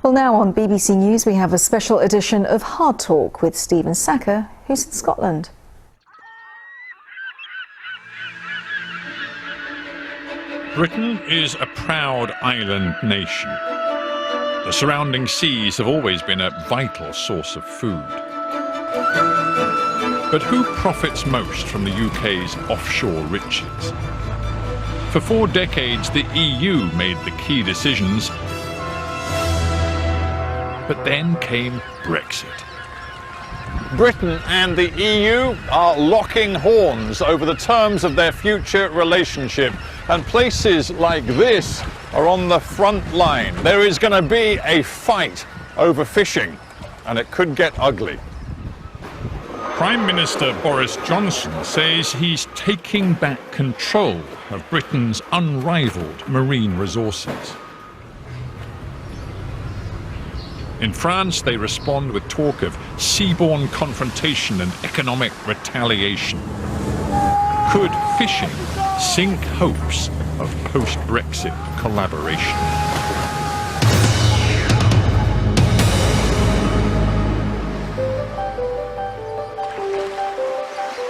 Well, now on BBC News we have a special edition of Hard Talk with Stephen Sacker, who's in Scotland. Britain is a proud island nation. The surrounding seas have always been a vital source of food. But who profits most from the UK's offshore riches? For 4 decades, the EU made the key decisions, but then came Brexit. Britain and the EU are locking horns over the terms of their future relationship, and places like this are on the front line. There is going to be a fight over fishing, and it could get ugly. Prime Minister Boris Johnson says he's taking back control of Britain's unrivaled marine resources. In France, they respond with talk of seaborne confrontation and economic retaliation. Could fishing sink hopes of post-Brexit collaboration?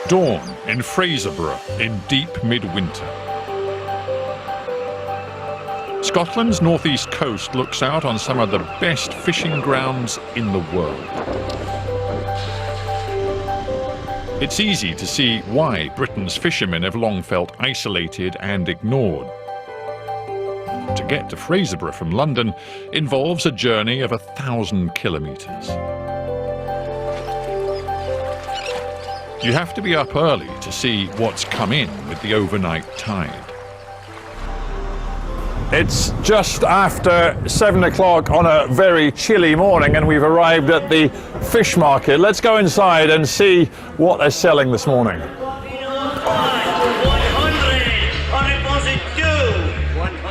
Dawn in Fraserburgh in deep midwinter. Scotland's northeast coast looks out on some of the best fishing grounds in the world. It's easy to see why Britain's fishermen have long felt isolated and ignored. To get to Fraserburgh from London involves a journey of 1,000 kilometres. You have to be up early to see what's come in with the overnight tide. It's just after 7 o'clock on a very chilly morning, and we've arrived at the fish market. Let's go inside and see what they're selling this morning.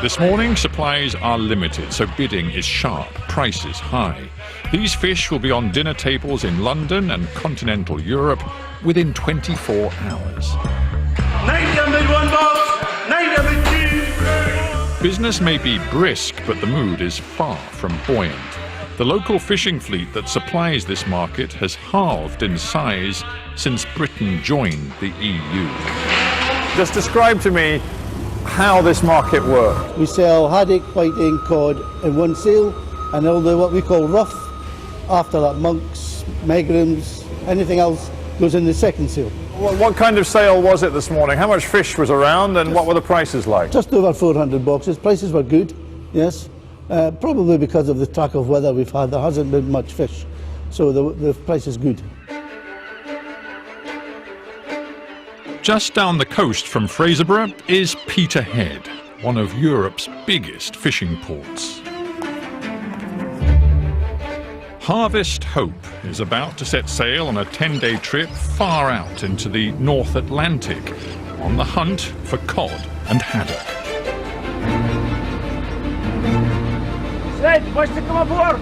This morning, supplies are limited, so bidding is sharp, prices high. These fish will be on dinner tables in London and continental Europe within 24 hours. 901 box, 902. Business may be brisk, but the mood is far from buoyant. The local fishing fleet that supplies this market has halved in size since Britain joined the EU. Just describe to me how this market works. We sell haddock, whiting, cod in one sale, and all the what we call rough. After that, monks, megrams, anything else goes in the second sale. What kind of sale was it this morning? How much fish was around, and what were the prices like? Just over 400 boxes. Prices were good, yes. Probably because of the track of weather we've had. There hasn't been much fish, so the price is good. Just down the coast from Fraserburgh is Peterhead, one of Europe's biggest fishing ports. Harvest Hope is about to set sail on a 10-day trip far out into the North Atlantic on the hunt for cod and haddock. Sid, wants to come aboard?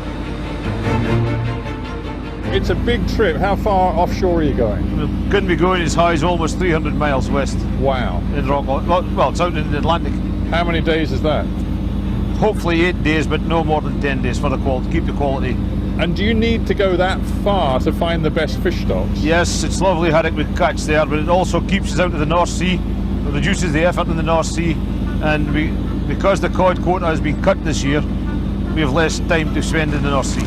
It's a big trip. How far offshore are you going? We're going to be going as high as almost 300 miles west. Wow. In Rockland. Well, it's out in the Atlantic. How many days is that? Hopefully 8 days, but no more than 10 days for the quality. Keep the quality. And do you need to go that far to find the best fish stocks? Yes, it's lovely haddock we catch there, but it also keeps us out of the North Sea. It reduces the effort in the North Sea, and because the cod quota has been cut this year, we have less time to spend in the North Sea.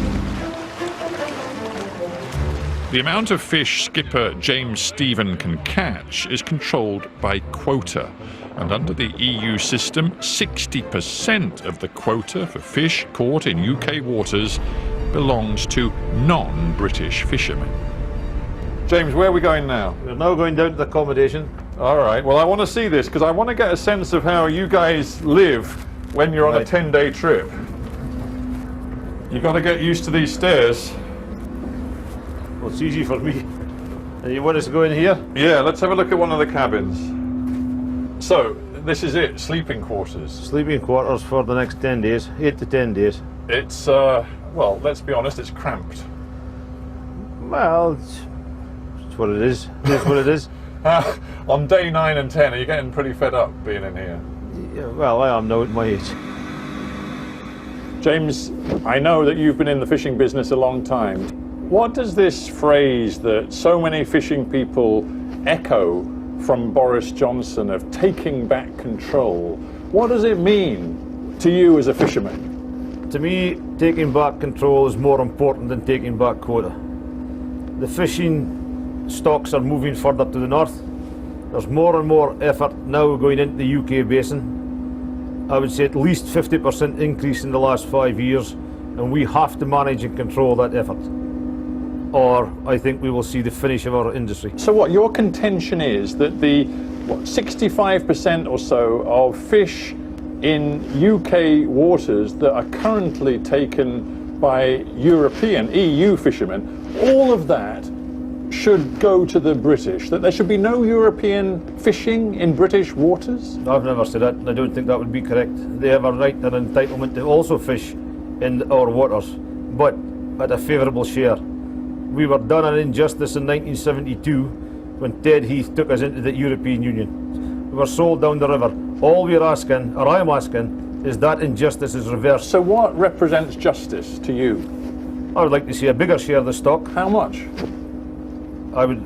The amount of fish skipper James Stephen can catch is controlled by quota, and under the EU system, 60% of the quota for fish caught in UK waters belongs to non-British fishermen. James, where are we going now? We're now going down to the accommodation. All right, well, I want to see this because I want to get a sense of how you guys live when you're on a 10-day trip. You've got to get used to these stairs. Well, it's easy for me. And you want us to go in here? Yeah, let's have a look at one of the cabins. So, this is it, sleeping quarters. Sleeping quarters for the next 10 days, 8 to 10 days. It's, well, let's be honest, it's cramped. Well, it's what it is. It's what it is. On day 9 and 10, are you getting pretty fed up being in here? Yeah, well, I am now at my age. James, I know that you've been in the fishing business a long time. What does this phrase that so many fishing people echo from Boris Johnson of taking back control, what does it mean to you as a fisherman? To me, taking back control is more important than taking back quota. The fishing stocks are moving further to the north. There's more and more effort now going into the UK basin. I would say at least 50% increase in the last 5 years, and we have to manage and control that effort, or I think we will see the finish of our industry. So what your contention is that the 65% or so of fish in UK waters that are currently taken by European, EU fishermen, all of that should go to the British, that there should be no European fishing in British waters? I've never said that, and I don't think that would be correct. They have a right and entitlement to also fish in our waters, but at a favourable share. We were done an injustice in 1972 when Ted Heath took us into the European Union. We were sold down the river. All we're asking, or I'm asking, is that injustice is reversed. So what represents justice to you? I would like to see a bigger share of the stock. How much?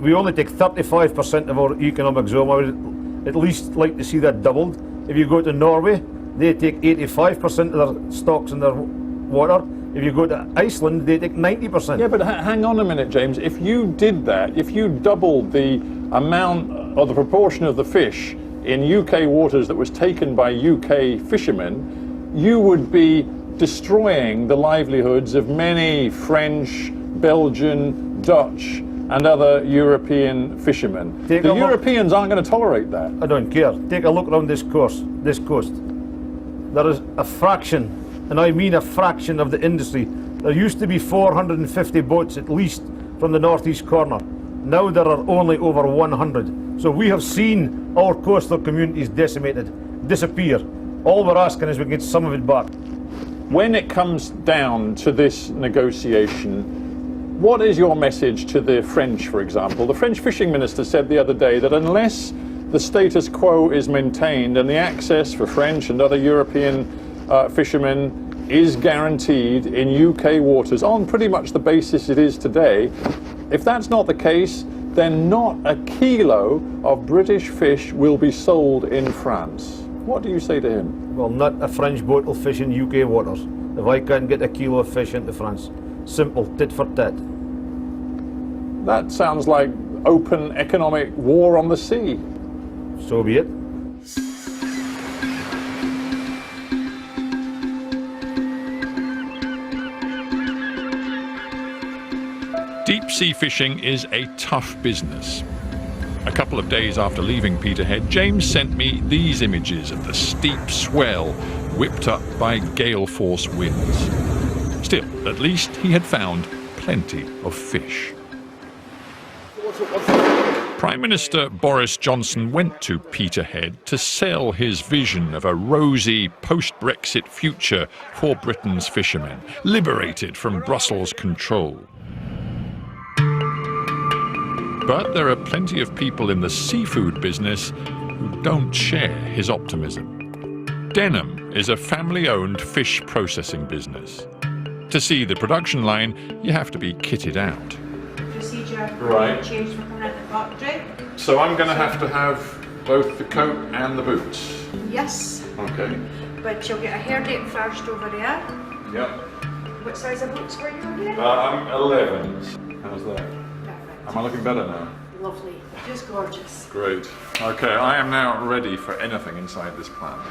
We only take 35% of our economic zone. I would at least like to see that doubled. If you go to Norway, they take 85% of their stocks in their water. If you go to Iceland, they take 90%. Yeah, but hang on a minute, James. If you did that, if you doubled the amount or the proportion of the fish in UK waters that was taken by UK fishermen, you would be destroying the livelihoods of many French, Belgian, Dutch and other European fishermen. The Europeans aren't going to tolerate that. I don't care. Take a look around this coast. There is a fraction, and I mean a fraction of the industry. There used to be 450 boats at least from the northeast corner. Now there are only over 100. So we have seen our coastal communities decimated, disappear. All we're asking is we get some of it back. When it comes down to this negotiation, what is your message to the French, for example? The French fishing minister said the other day that unless the status quo is maintained and the access for French and other European fishermen is guaranteed in UK waters on pretty much the basis it is today, if that's not the case, then not a kilo of British fish will be sold in France. What do you say to him? Well, not a French boat will fish in UK waters if I can't get a kilo of fish into France. Simple, tit for tat. That sounds like open economic war on the sea. So be it. Deep sea fishing is a tough business. A couple of days after leaving Peterhead, James sent me these images of the steep swell whipped up by gale force winds. Still, at least he had found plenty of fish. Prime Minister Boris Johnson went to Peterhead to sell his vision of a rosy post-Brexit future for Britain's fishermen, liberated from Brussels control. But there are plenty of people in the seafood business who don't share his optimism. Denholm is a family-owned fish processing business. To see the production line, you have to be kitted out. Procedure Right. change for coming out of the factory. So I'm going to have both the coat and the boots. Yes, Okay. but you'll get a hair date first over there. Yep. What size of boots were you again? I'm 11. How's that? Perfect. Am I looking better now? Lovely. Just gorgeous. Great. Okay, I am now ready for anything inside this plant.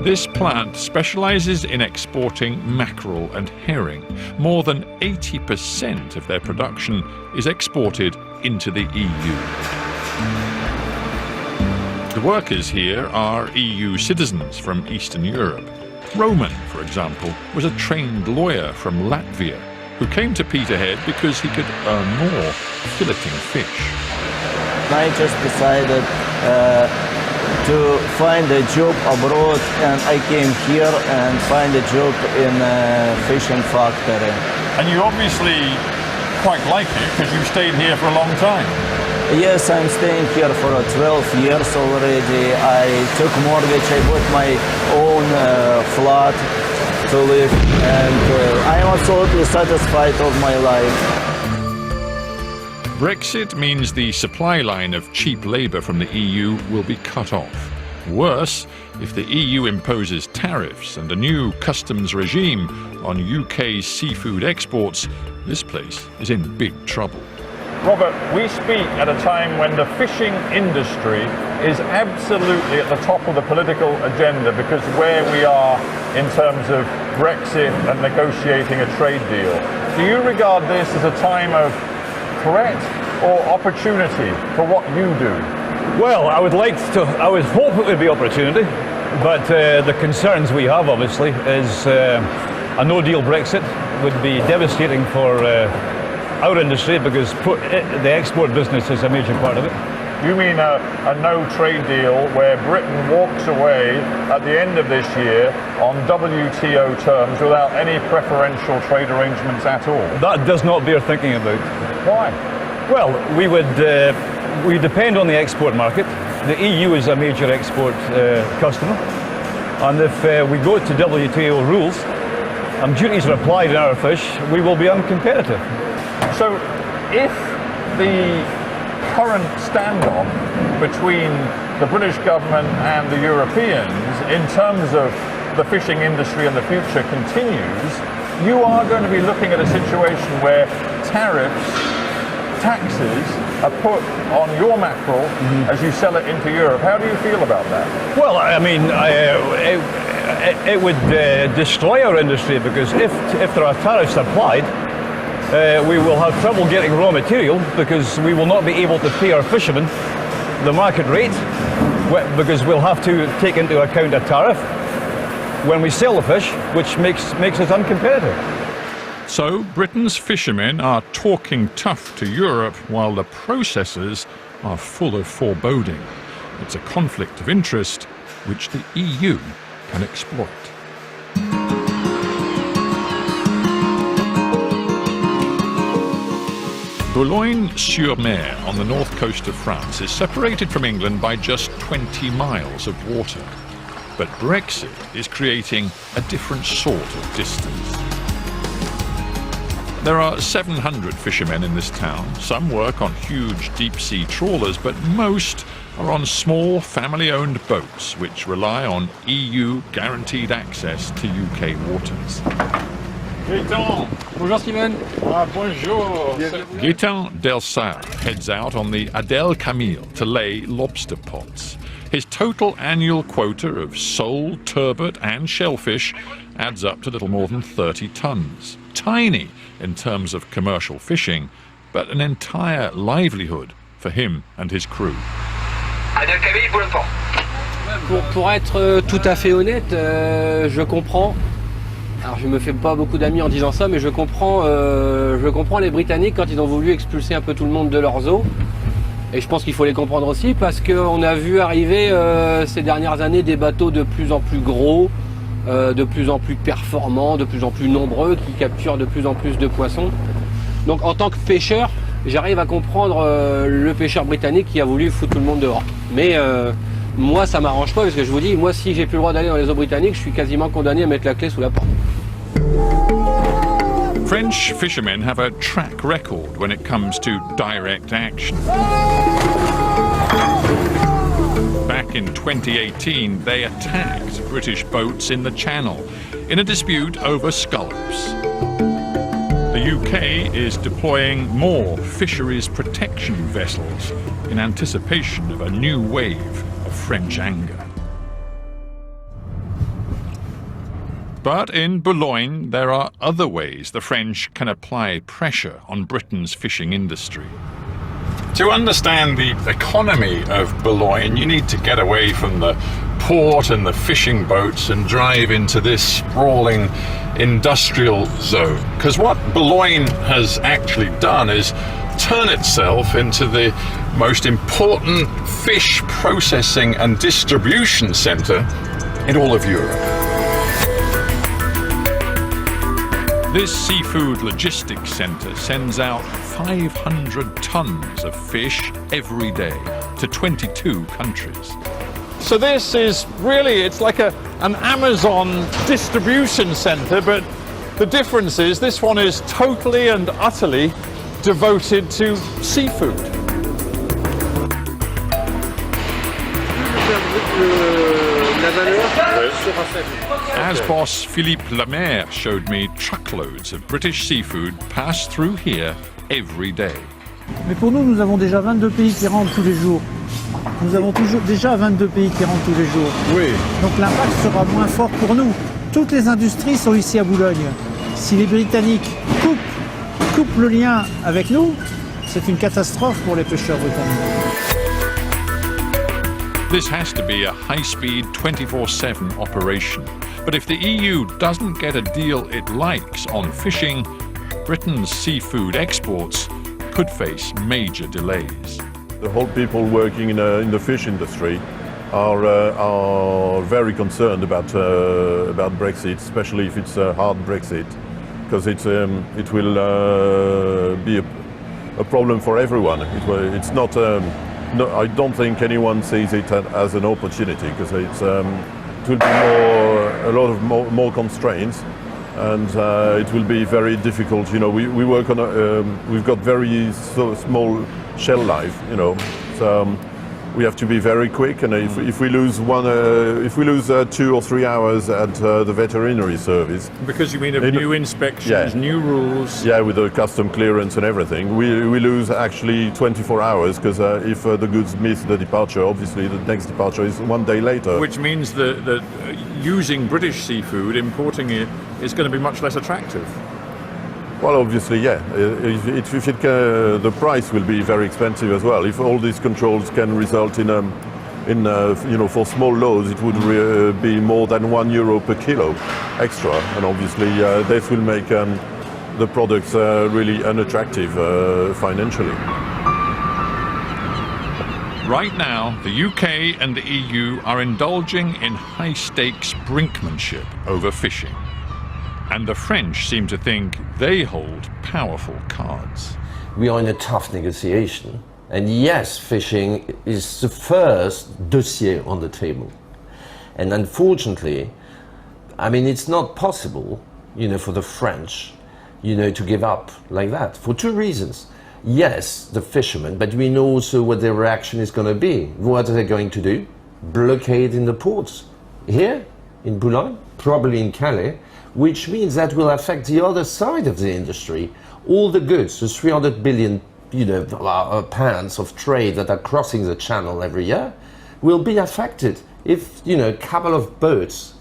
This plant specialises in exporting mackerel and herring. More than 80% of their production is exported into the EU. The workers here are EU citizens from Eastern Europe. Roman, for example, was a trained lawyer from Latvia who came to Peterhead because he could earn more filleting fish. I just decided to find a job abroad, and I came here and find a job in a fishing factory. And you obviously quite like it because you've stayed here for a long time. Yes, I'm staying here for 12 years already. I took mortgage, I bought my own flat to live, and I am absolutely satisfied of my life. Brexit means the supply line of cheap labour from the EU will be cut off. Worse, if the EU imposes tariffs and a new customs regime on UK's seafood exports, this place is in big trouble. Robert, we speak at a time when the fishing industry is absolutely at the top of the political agenda because where we are in terms of Brexit and negotiating a trade deal. Do you regard this as a time of threat or opportunity for what you do? Well, I would hope it would be opportunity, but the concerns we have obviously is a no-deal Brexit would be devastating for our industry because the export business is a major part of it. You mean a no-trade deal where Britain walks away at the end of this year on WTO terms without any preferential trade arrangements at all? That does not bear thinking about. Why? Well, we depend on the export market. The EU is a major export customer, and if we go to WTO rules and duties are applied on our fish, we will be uncompetitive. So if the current standoff between the British government and the Europeans in terms of the fishing industry in the future continues, you are going to be looking at a situation where taxes are put on your mackerel as you sell it into Europe. How do you feel about that? Well, I mean, it would destroy our industry because if there are tariffs applied, we will have trouble getting raw material because we will not be able to pay our fishermen the market rate because we'll have to take into account a tariff when we sell the fish, which makes us uncompetitive. So Britain's fishermen are talking tough to Europe while the processors are full of foreboding. It's a conflict of interest which the EU can exploit. Boulogne-sur-Mer on the north coast of France is separated from England by just 20 miles of water. But Brexit is creating a different sort of distance. There are 700 fishermen in this town. Some work on huge deep-sea trawlers, but most are on small family-owned boats which rely on EU-guaranteed access to UK waters. Gaëtan! Bonjour Steven! Bonjour! Gaëtan Delsart heads out on the Adèle Camille to lay lobster pots. His total annual quota of sole, turbot and shellfish adds up to little more than 30 tons. Tiny in terms of commercial fishing, but an entire livelihood for him and his crew. Pour être tout à fait honnête, je comprends. Alors je me fais pas beaucoup d'amis en disant ça, mais je comprends les Britanniques quand ils ont voulu expulser un peu tout le monde de leurs eaux. Et je pense qu'il faut les comprendre aussi parce qu'on a vu arriver ces dernières années des bateaux de plus en plus gros, de plus en plus performants, de plus en plus nombreux, qui capturent de plus en plus de poissons. Donc en tant que pêcheur, j'arrive à comprendre le pêcheur britannique qui a voulu foutre tout le monde dehors. Mais moi ça m'arrange pas parce que je vous dis, moi si j'ai plus le droit d'aller dans les eaux britanniques, je suis quasiment condamné à mettre la clé sous la porte. French fishermen have a track record when it comes to direct action. Back in 2018, they attacked British boats in the Channel in a dispute over scallops. The UK is deploying more fisheries protection vessels in anticipation of a new wave of French anger. But in Boulogne, there are other ways the French can apply pressure on Britain's fishing industry. To understand the economy of Boulogne, you need to get away from the port and the fishing boats and drive into this sprawling industrial zone. Because what Boulogne has actually done is turn itself into the most important fish processing and distribution centre in all of Europe. This seafood logistics centre sends out 500 tonnes of fish every day to 22 countries. So this is really, it's like an Amazon distribution centre, but the difference is this one is totally and utterly devoted to seafood. As boss Philippe Lemaire showed me, truckloads of British seafood pass through here every day. Mais pour nous, nous avons déjà 22 pays qui rentrent tous les jours. Nous avons déjà 22 pays qui rentrent tous les jours. Oui. Donc l'impact sera moins fort pour nous. Toutes les industries sont ici à Boulogne. Si les Britanniques coupent le lien avec nous, c'est une catastrophe pour les pêcheurs britanniques. This has to be a high-speed 24/7 operation. But if the EU doesn't get a deal it likes on fishing, Britain's seafood exports could face major delays. The whole people working in the fish industry are very concerned about Brexit, especially if it's a hard Brexit, because it will be a problem for everyone. It's not. No, I don't think anyone sees it as an opportunity, because it will be a lot of more constraints, and it will be very difficult. You know, we work on we've got very small shell life. You know, so we have to be very quick, and if we lose 2 or 3 hours at the veterinary service, Because you mean of new inspections, new rules. yeah, with the custom clearance and everything, we lose actually 24 hours, because if the goods miss the departure, obviously the next departure is 1 day later. Which means that using British seafood, importing it, is going to be much less attractive. Well, obviously, yeah. The price will be very expensive as well. If all these controls can result in you know, for small loads, it would be more than €1 per kilo extra, and obviously this will make the products really unattractive financially. Right now, the UK and the EU are indulging in high-stakes brinkmanship over fishing. And the French seem to think they hold powerful cards. We are in a tough negotiation. And yes, fishing is the first dossier on the table. And unfortunately, I mean, it's not possible, you know, for the French, you know, to give up like that, for 2 reasons. Yes, the fishermen, but we know also what their reaction is going to be. What are they going to do? Blockade in the ports. Here, in Boulogne, probably in Calais, which means that will affect the other side of the industry. All the goods, the 300 billion, you know, pounds of trade that are crossing the channel every year, will be affected if, you know, a couple of boats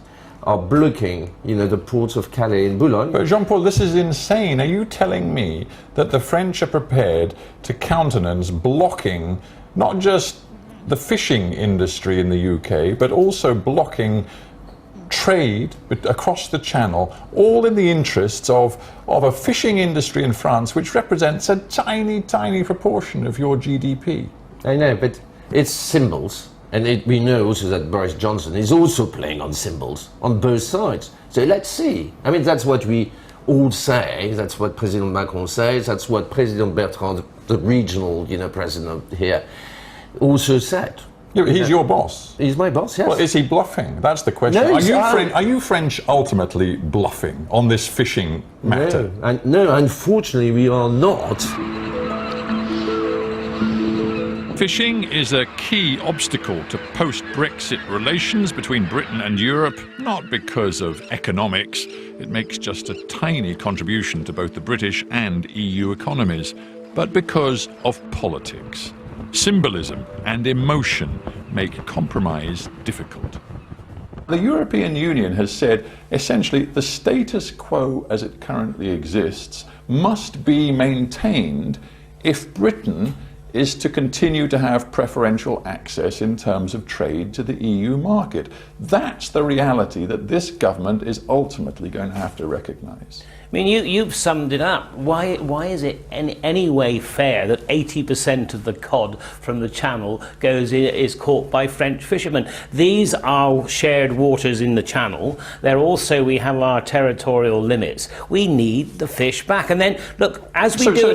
are blocking, you know, the ports of Calais and Boulogne. But Jean-Paul, this is insane. Are you telling me that the French are prepared to countenance blocking not just the fishing industry in the UK, but also blocking trade across the channel, all in the interests of a fishing industry in France, which represents a tiny, tiny proportion of your GDP? I know, but it's symbols. And we know also that Boris Johnson is also playing on symbols on both sides. So let's see. I mean, that's what we all say. That's what President Macron says. That's what President Bertrand, the regional, you know, president here, also said. Yeah, but he's your boss. He's my boss, yes. Well, is he bluffing? That's the question. No, are you French ultimately bluffing on this fishing matter? No, unfortunately, we are not. Fishing is a key obstacle to post-Brexit relations between Britain and Europe, not because of economics. It makes just a tiny contribution to both the British and EU economies, but because of politics. Symbolism and emotion make compromise difficult. The European Union has said essentially the status quo as it currently exists must be maintained if Britain is to continue to have preferential access in terms of trade to the EU market. That's the reality that this government is ultimately going to have to recognise. I mean, you've summed it up. Why is it in any way fair that 80% of the cod from the Channel is caught by French fishermen? These are shared waters in the Channel. We have our territorial limits. We need the fish back. And then, look, as we do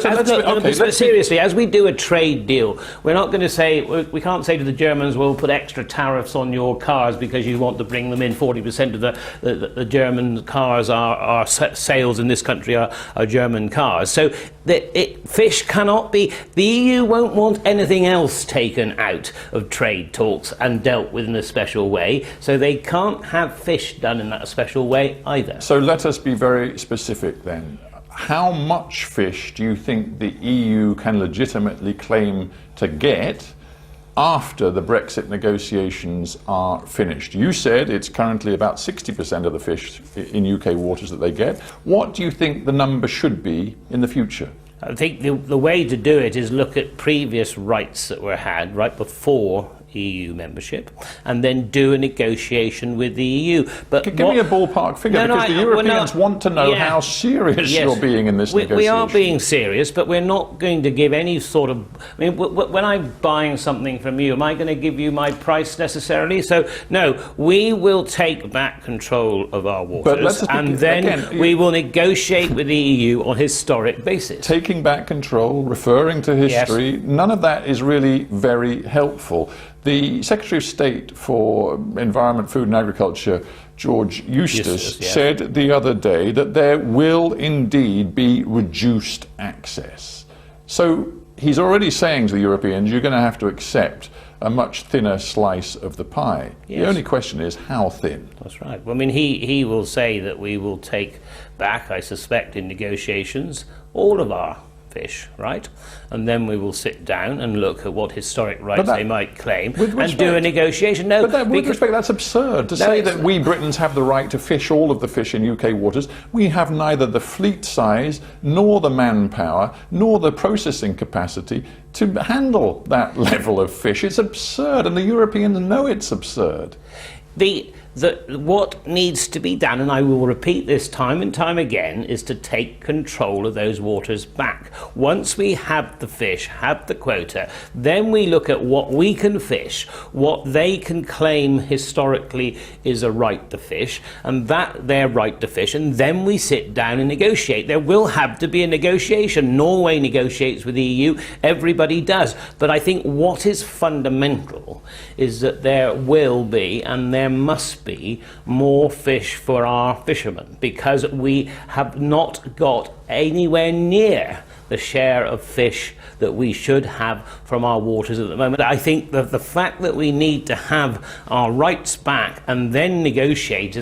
a trade deal, we're not going to say, we can't say to the Germans, well, we'll put extra tariffs on your cars because you want to bring them in. 40% of the German cars are sales in this country are German cars. So fish cannot be, the EU won't want anything else taken out of trade talks and dealt with in a special way, so they can't have fish done in that special way either. So let us be very specific then. How much fish do you think the EU can legitimately claim to get after the Brexit negotiations are finished? You said it's currently about 60% of the fish in UK waters that they get. What do you think the number should be in the future? I think the way to do it is look at previous rights that were had right before EU membership, and then do a negotiation with the EU. But give me a ballpark figure, because the Europeans want to know how serious you're being in this negotiation. We are being serious, but we're not going to give any sort of... I mean, when I'm buying something from you, am I going to give you my price necessarily? So, no, we will take back control of our waters, and then we will negotiate with the EU on historic basis. Taking back control, referring to history, none of that is really very helpful. The Secretary of State for Environment, Food and Agriculture, George Eustace, said the other day that there will indeed be reduced access. So he's already saying to the Europeans, you're going to have to accept a much thinner slice of the pie. Yes. The only question is, how thin? That's right. Well, I mean, he will say that we will take back, I suspect, in negotiations, all of our fish, right? And then we will sit down and look at what historic rights they might claim and do a negotiation. No, but with respect, that's absurd to say that we Britons have the right to fish all of the fish in UK waters. We have neither the fleet size, nor the manpower, nor the processing capacity to handle that level of fish. It's absurd, and the Europeans know it's absurd. What needs to be done, and I will repeat this time and time again, is to take control of those waters back. Once we have the fish, have the quota, then we look at what we can fish, what they can claim historically is a right to fish, and that their right to fish, and then we sit down and negotiate. There will have to be a negotiation. Norway negotiates with the EU, everybody does. But I think what is fundamental is that there will be, and there must be, more fish for our fishermen, because we have not got anywhere near the share of fish that we should have from our waters at the moment. I think that the fact that we need to have our rights back and then negotiate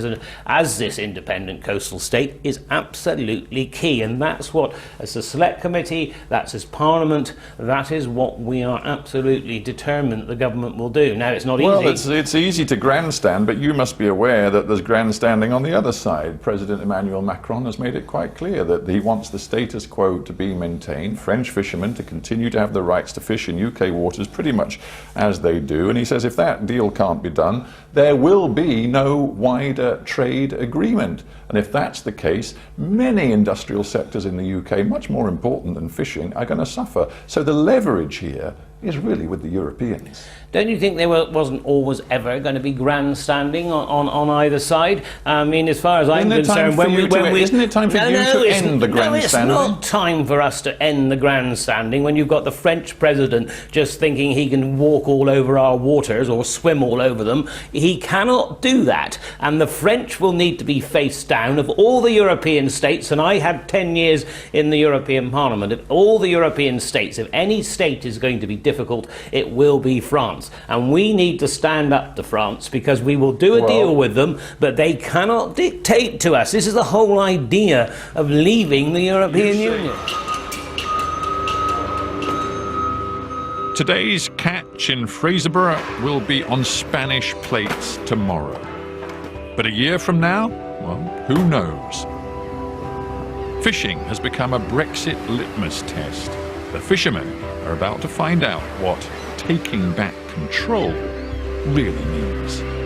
as this independent coastal state is absolutely key. And that's what, as a select committee, that's as Parliament, that is what we are absolutely determined the government will do. Now, it's not easy. Well, it's easy to grandstand, but you must be aware that there's grandstanding on the other side. President Emmanuel Macron has made it quite clear that he wants the status quo to be maintained, French fishermen to continue to have the rights to fish in UK waters pretty much as they do. And he says if that deal can't be done, there will be no wider trade agreement. And if that's the case, many industrial sectors in the UK, much more important than fishing, are going to suffer. So the leverage here is really with the Europeans. Don't you think there wasn't always ever going to be grandstanding on either side? I mean, as far as I'm concerned, isn't it time for you to end the grandstanding? No, it's not time for us to end the grandstanding when you've got the French president just thinking he can walk all over our waters or swim all over them. He cannot do that. And the French will need to be face down of all the European states, and I had 10 years in the European Parliament, of all the European states, if any state is going to be difficult, it will be France. And we need to stand up to France, because we will do a deal with them, but they cannot dictate to us. This is the whole idea of leaving the European Union. Today's catch in Fraserburgh will be on Spanish plates tomorrow. But a year from now, well, who knows? Fishing has become a Brexit litmus test. The fishermen are about to find out what taking back control really means.